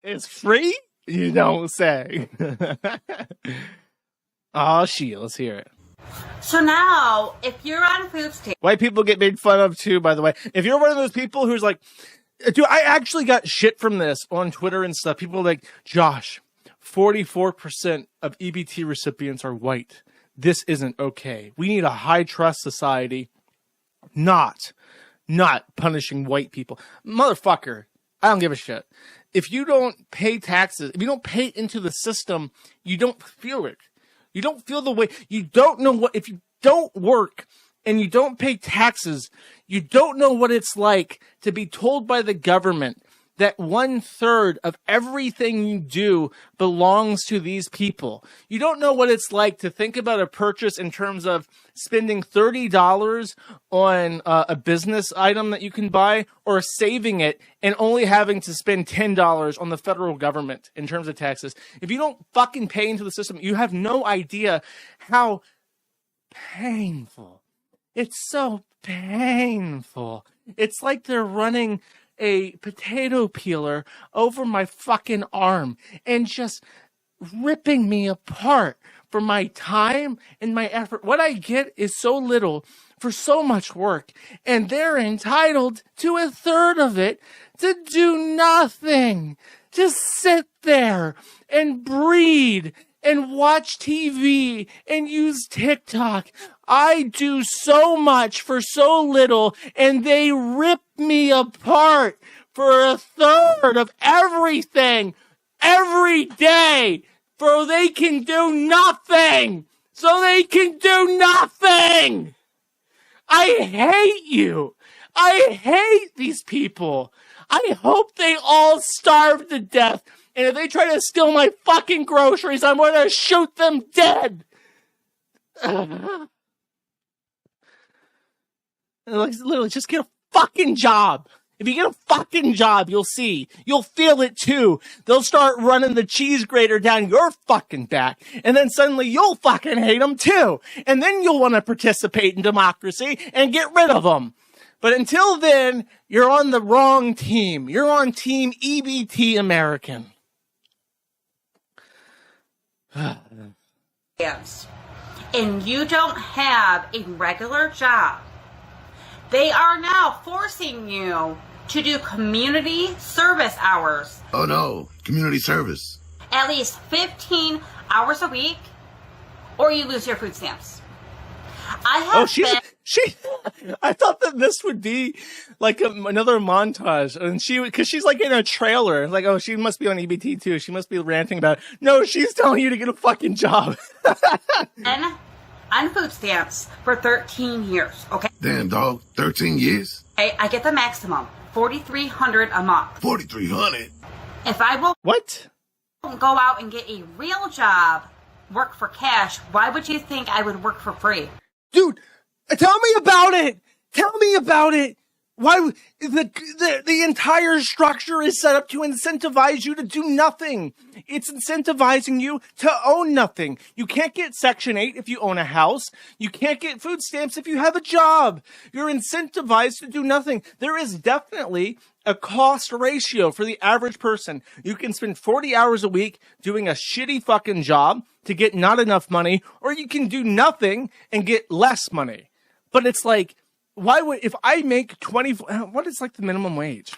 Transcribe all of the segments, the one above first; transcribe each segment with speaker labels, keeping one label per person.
Speaker 1: It's free? You don't say. Oh, shit. Let's hear it.
Speaker 2: So now, if you're on food stamps...
Speaker 1: White people get made fun of, too, by the way. If you're one of those people who's like... Dude, I actually got shit from this on Twitter and stuff. People are like, Josh, 44% of EBT recipients are white. This isn't okay. We need a high-trust society, not punishing white people. Motherfucker, I don't give a shit. If you don't pay taxes, if you don't pay into the system, you don't feel it. You don't feel the way. You don't know what, if you don't work and you don't pay taxes, you don't know what it's like to be told by the government that 1/3 of everything you do belongs to these people. You don't know what it's like to think about a purchase in terms of spending $30 on a business item that you can buy, or saving it and only having to spend $10 on the federal government in terms of taxes. If you don't fucking pay into the system, you have no idea how painful. It's so painful. It's like they're running a potato peeler over my fucking arm and just ripping me apart for my time and my effort. What I get is so little for so much work, and they're entitled to 1/3 of it to do nothing. Just sit there and breed and watch TV and use TikTok. I do so much for so little, and they rip me apart for 1/3 of everything every day, for they can do nothing. So they can do nothing. I hate you. I hate these people. I hope they all starve to death. And if they try to steal my fucking groceries, I'm going to shoot them dead. Like, literally, just get a fucking job. If you get a fucking job, you'll see. You'll feel it too. They'll start running the cheese grater down your fucking back. And then suddenly you'll fucking hate them too. And then you'll want to participate in democracy and get rid of them. But until then, you're on the wrong team. You're on Team EBT American.
Speaker 2: Yes. And you don't have a regular job, they are now forcing you to do community service hours.
Speaker 3: Oh no, community service.
Speaker 2: At least 15 hours a week, or you lose your food stamps. I have
Speaker 1: I thought that this would be like another montage, and because she's like in a trailer, like, oh, she must be on EBT too. She must be ranting about it. No, she's telling you to get a fucking job.
Speaker 2: And on food stamps for 13 years, okay?
Speaker 3: Damn, dog, 13 years?
Speaker 2: I get the maximum, $4,300 a month.
Speaker 3: $4,300?
Speaker 2: If I will
Speaker 1: what?
Speaker 2: Go out and get a real job, work for cash, why would you think I would work for free?
Speaker 1: Dude, tell me about it. Tell me about it. Why the entire structure is set up to incentivize you to do nothing. It's incentivizing you to own nothing. You can't get Section 8 if you own a house. You can't get food stamps if you have a job. You're incentivized to do nothing. There is definitely a cost ratio for the average person. You can spend 40 hours a week doing a shitty fucking job to get not enough money, or you can do nothing and get less money. But it's like, why would, if I make what is like the minimum wage?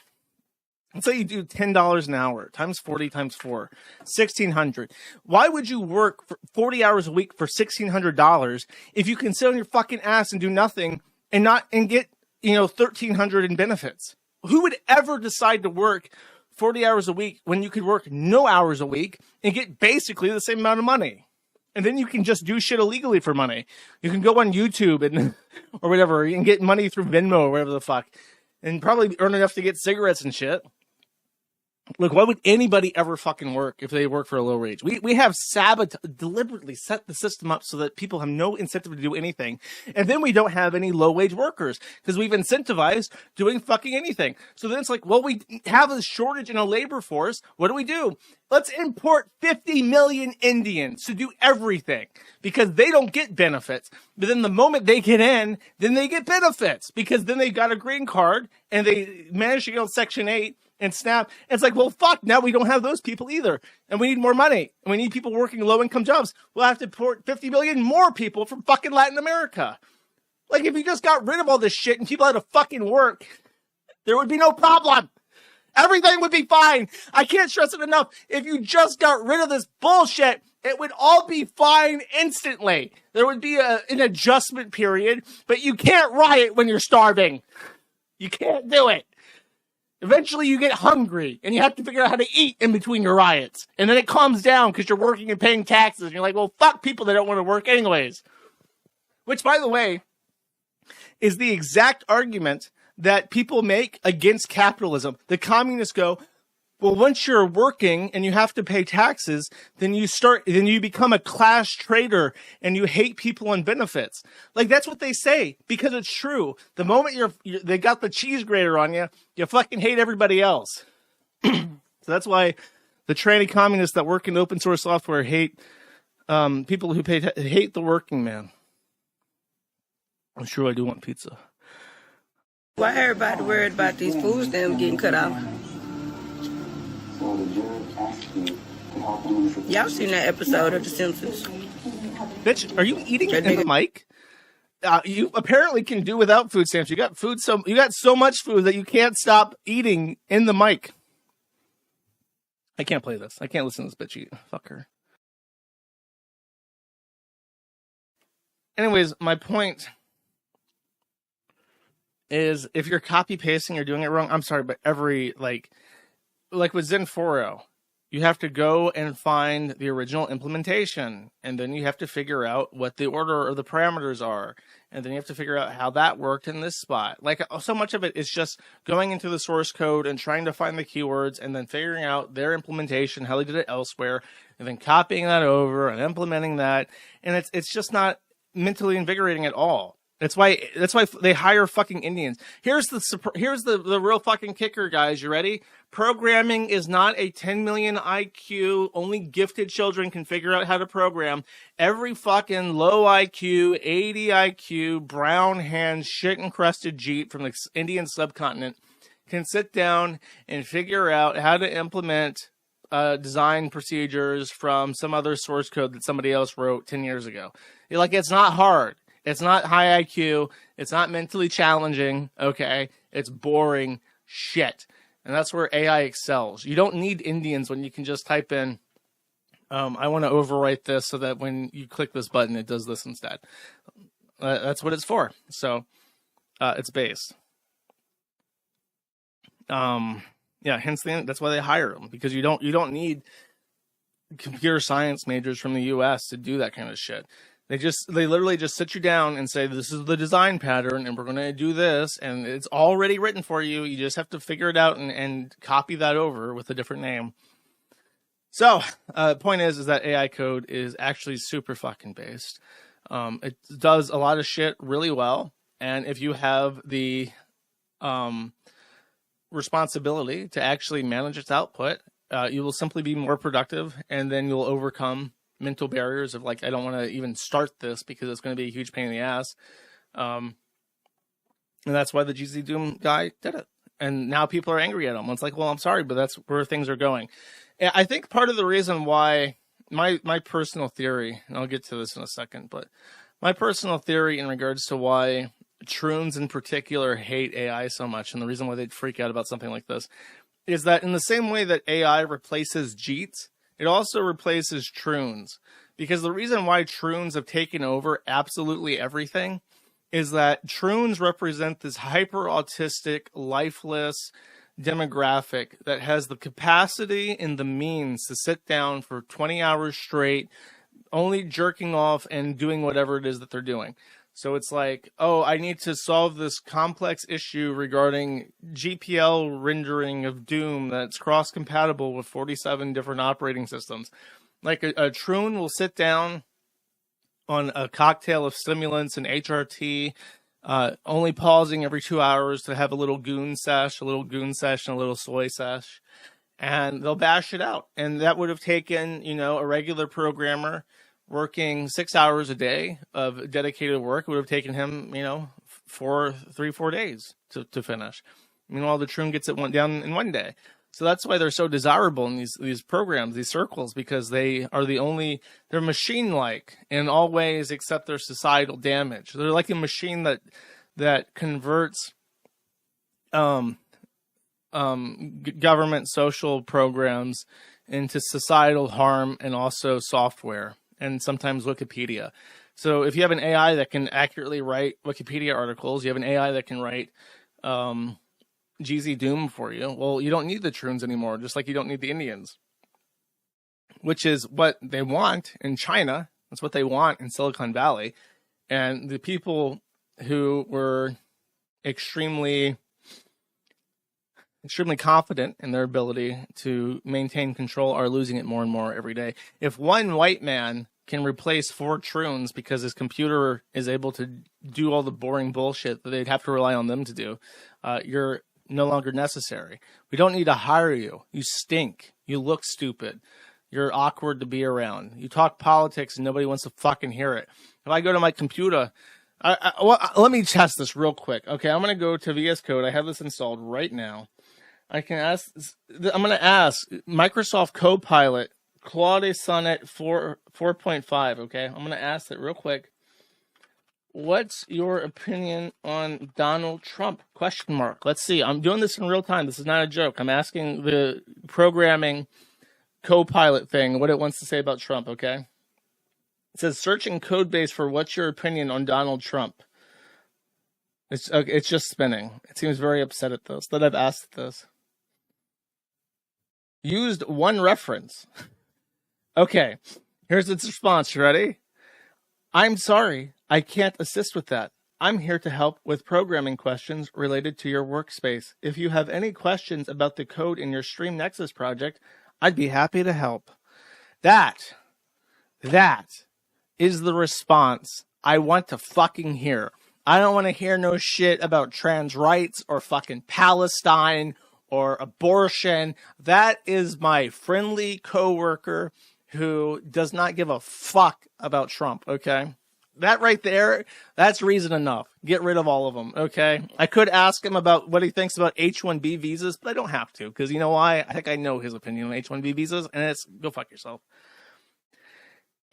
Speaker 1: Let's say you do $10 an hour times 40 times 4, $1,600. Why would you work for 40 hours a week for $1,600 if you can sit on your fucking ass and do nothing and get, $1,300 in benefits? Who would ever decide to work 40 hours a week when you could work no hours a week and get basically the same amount of money? And then you can just do shit illegally for money. You can go on YouTube and or whatever, and get money through Venmo or whatever the fuck, and probably earn enough to get cigarettes and shit. Look, why would anybody ever fucking work if they work for a low wage? We have deliberately set the system up so that people have no incentive to do anything. And then we don't have any low wage workers because we've incentivized doing fucking anything. So then it's like, well, we have a shortage in a labor force. What do? Let's import 50 million Indians to do everything because they don't get benefits. But then the moment they get in, then they get benefits because then they got a green card and they manage to get on Section 8. and Snap. And it's like, well, fuck, now we don't have those people either. And we need more money. And we need people working low-income jobs. We'll have to port 50 million more people from fucking Latin America. Like, if you just got rid of all this shit and people had to fucking work, there would be no problem. Everything would be fine. I can't stress it enough. If you just got rid of this bullshit, it would all be fine instantly. There would be an adjustment period, but you can't riot when you're starving. You can't do it. Eventually you get hungry and you have to figure out how to eat in between your riots. And then it calms down because you're working and paying taxes. And you're like, well, fuck people that don't want to work anyways. Which, by the way, is the exact argument that people make against capitalism. The communists go, well, once you're working and you have to pay taxes, then you become a class traitor and you hate people on benefits. Like, that's what they say because it's true. The moment they got the cheese grater on you, you fucking hate everybody else. So that's why the tranny communists that work in open source software hate people who hate the working man. I'm sure I do want pizza.
Speaker 4: Why everybody worried about these food stamps getting cut off? Y'all seen that episode of The Simpsons?
Speaker 1: Bitch, are you eating in the mic? You apparently can do without food stamps. You got so much food that you can't stop eating in the mic. I can't play this. I can't listen to this bitch eat. Fuck her. Anyways, my point is if you're copy pasting or doing it wrong, I'm sorry, but every like with Zenforo, you have to go and find the original implementation, and then you have to figure out what the order or the parameters are, and then you have to figure out how that worked in this spot. Like, so much of it is just going into the source code and trying to find the keywords, and then figuring out their implementation, how they did it elsewhere, and then copying that over and implementing that, and it's just not mentally invigorating at all. That's why they hire fucking Indians. Here's the real fucking kicker, guys. You ready? Programming is not a 10 million IQ, only gifted children can figure out how to program. Every fucking low IQ, 80 IQ, brown hand, shit encrusted Jeep from the Indian subcontinent can sit down and figure out how to implement design procedures from some other source code that somebody else wrote 10 years ago. Like, it's not hard. It's not high IQ. It's not mentally challenging. Okay. It's boring shit. And that's where AI excels. You don't need Indians when you can just type in, I want to overwrite this so that when you click this button, it does this instead. That's what it's for. So, it's base. Yeah, hence that's why they hire them, because you don't need computer science majors from the US to do that kind of shit. They literally just sit you down and say, this is the design pattern and we're going to do this. And it's already written for you. You just have to figure it out and copy that over with a different name. So, point is that AI code is actually super fucking based. It does a lot of shit really well. And if you have the responsibility to actually manage its output, you will simply be more productive, and then you'll overcome mental barriers of like, I don't want to even start this because it's going to be a huge pain in the ass. And that's why the GZ Doom guy did it. And now people are angry at him. It's like, well, I'm sorry, but that's where things are going. And I think part of the reason why my personal theory, and I'll get to this in a second, but my personal theory in regards to why Troons in particular hate AI so much, and the reason why they'd freak out about something like this, is that in the same way that AI replaces Jeets, it also replaces Troons. Because the reason why Troons have taken over absolutely everything is that Troons represent this hyper-autistic, lifeless demographic that has the capacity and the means to sit down for 20 hours straight, only jerking off and doing whatever it is that they're doing. So it's like, oh, I need to solve this complex issue regarding GPL rendering of Doom that's cross-compatible with 47 different operating systems. Like a Troon will sit down on a cocktail of stimulants and HRT, only pausing every 2 hours to have a little goon sesh, and a little soy sesh, and they'll bash it out. And that would have taken, a regular programmer working 6 hours a day of dedicated work. It would have taken him, 4 days to finish. Meanwhile, the troon gets it down in 1 day. So that's why they're so desirable in these programs, these circles, because they're machine-like in all ways except their societal damage. They're like a machine that converts government social programs into societal harm and also software and sometimes Wikipedia. So if you have an AI that can accurately write Wikipedia articles, you have an AI that can write GZ Doom for you, well, you don't need the Troons anymore, just like you don't need the Indians, which is what they want in China. That's what they want in Silicon Valley. And the people who were extremely confident in their ability to maintain control are losing it more and more every day. If one white man can replace 4 Troons because his computer is able to do all the boring bullshit that they'd have to rely on them to do, you're no longer necessary. We don't need to hire you. You stink. You look stupid. You're awkward to be around. You talk politics and nobody wants to fucking hear it. If I go to my computer, let me test this real quick. Okay, I'm going to go to VS Code. I have this installed right now. I'm going to ask Microsoft Copilot Claude Sonnet 4.5. Okay, I'm going to ask it real quick. What's your opinion on Donald Trump? ? Let's see. I'm doing this in real time. This is not a joke. I'm asking the programming Copilot thing what it wants to say about Trump, okay? It says, searching code base for what's your opinion on Donald Trump. It's just spinning. It seems very upset at this, that I've asked this. Used one reference. Okay, here's its response. You ready? I'm sorry, I can't assist with that. I'm here to help with programming questions related to your workspace. If you have any questions about the code in your Stream Nexus project, I'd be happy to help. That is the response I want to fucking hear. I don't want to hear no shit about trans rights or fucking Palestine or abortion. That is my friendly coworker who does not give a fuck about Trump, okay? That right there, that's reason enough. Get rid of all of them, okay? I could ask him about what he thinks about H-1B visas, but I don't have to, because you know why? I think I know his opinion on H-1B visas, and it's go fuck yourself.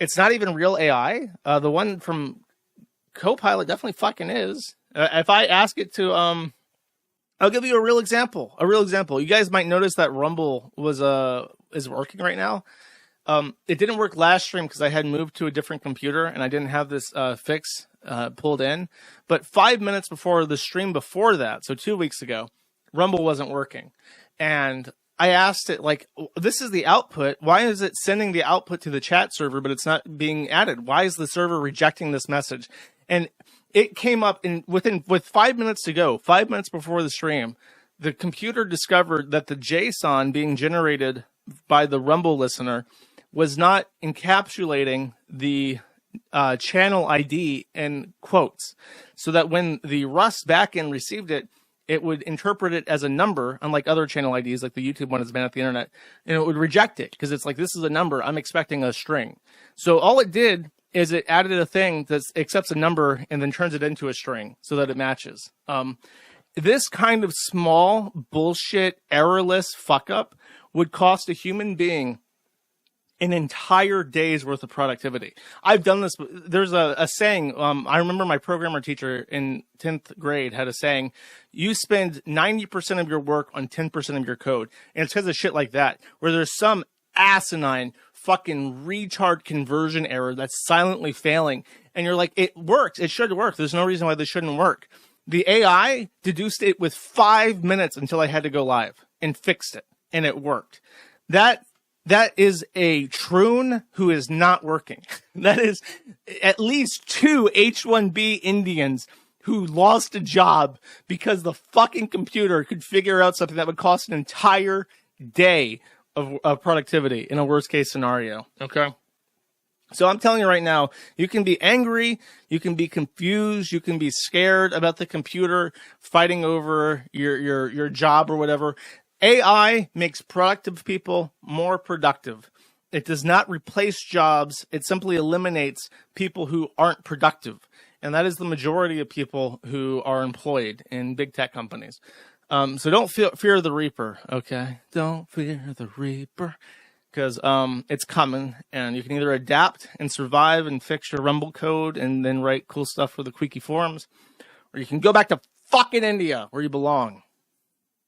Speaker 1: It's not even real AI. The one from Copilot definitely fucking is. If I ask it to, I'll give you a real example. You guys might notice that Rumble is working right now. It didn't work last stream because I had moved to a different computer and I didn't have this fix pulled in. But 5 minutes before the stream before that, so 2 weeks ago, Rumble wasn't working. And I asked it, like, this is the output. Why is it sending the output to the chat server, but it's not being added? Why is the server rejecting this message? And it came up with 5 minutes to go, 5 minutes before the stream, the computer discovered that the JSON being generated by the Rumble listener was not encapsulating the channel ID in quotes, so that when the Rust backend received it, it would interpret it as a number, unlike other channel IDs, like the YouTube one that's banned at the internet, and it would reject it because it's like, this is a number, I'm expecting a string. So all it did is it added a thing that accepts a number and then turns it into a string so that it matches. This kind of small bullshit, errorless fuck up would cost a human being an entire day's worth of productivity. I've done this. There's a saying. I remember my programmer teacher in 10th grade had a saying, you spend 90% of your work on 10% of your code. And it's because of shit like that, where there's some asinine fucking retard conversion error that's silently failing. And you're like, it works. It should work. There's no reason why this shouldn't work. The AI deduced it with 5 minutes until I had to go live and fixed it. And it worked. That is a troon who is not working. That is at least 2 H-1B Indians who lost a job because the fucking computer could figure out something that would cost an entire day of productivity in a worst case scenario. Okay. So I'm telling you right now, you can be angry, you can be confused, you can be scared about the computer fighting over your job or whatever. AI makes productive people more productive. It does not replace jobs. It simply eliminates people who aren't productive. And that is the majority of people who are employed in big tech companies. So don't fear the Reaper, okay? Don't fear the Reaper, because it's coming, and you can either adapt and survive and fix your Rumble code and then write cool stuff for the Quickie forums, or you can go back to fucking India where you belong.